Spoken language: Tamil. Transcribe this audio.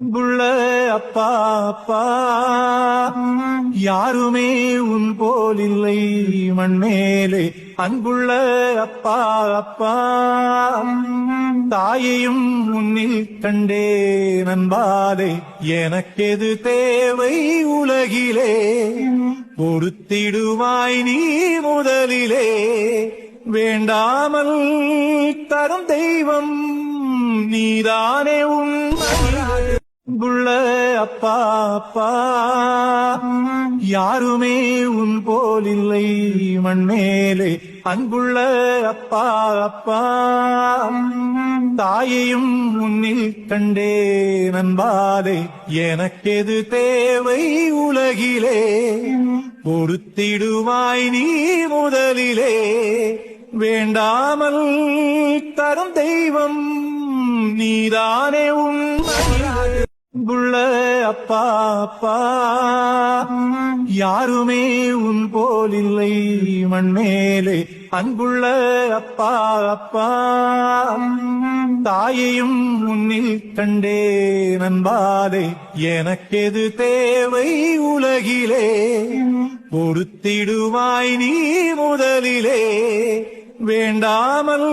புள்ள அப்பா அப்பா யாருமே உன் போலில்லை மண்மேலே அன்புள்ள அப்பா அப்பா தாயையும் முன்னில் கண்டே நண்பாலே எனக்கெது தேவை உலகிலே பொறுத்திடுவாய் நீ முதலிலே வேண்டாமல் தரும் தெய்வம் நீதானே உண்மையிலே புள்ள அப்பா அப்பா யாருமே உன் போலில்லை மண்மேலே அன்புள்ள அப்பா அப்பா தாயையும் முன்னில் கண்டே நண்பாலே எனக்கெது தேவை உலகிலே பொறுத்திடுவாய் நீ முதலிலே வேண்டாமல் தரும் தெய்வம் நீதானே உண்மையிலே புள்ள அப்பா அப்பா யாருமே உன் போலில்லை மண்மேலே அன்புள்ள அப்பா அப்பா தாயையும் முன்னில் கண்டே நண்பாலே எனக்கெது தேவை உலகிலே பொறுத்திடுவாய் நீ முதலிலே வேண்டாமல்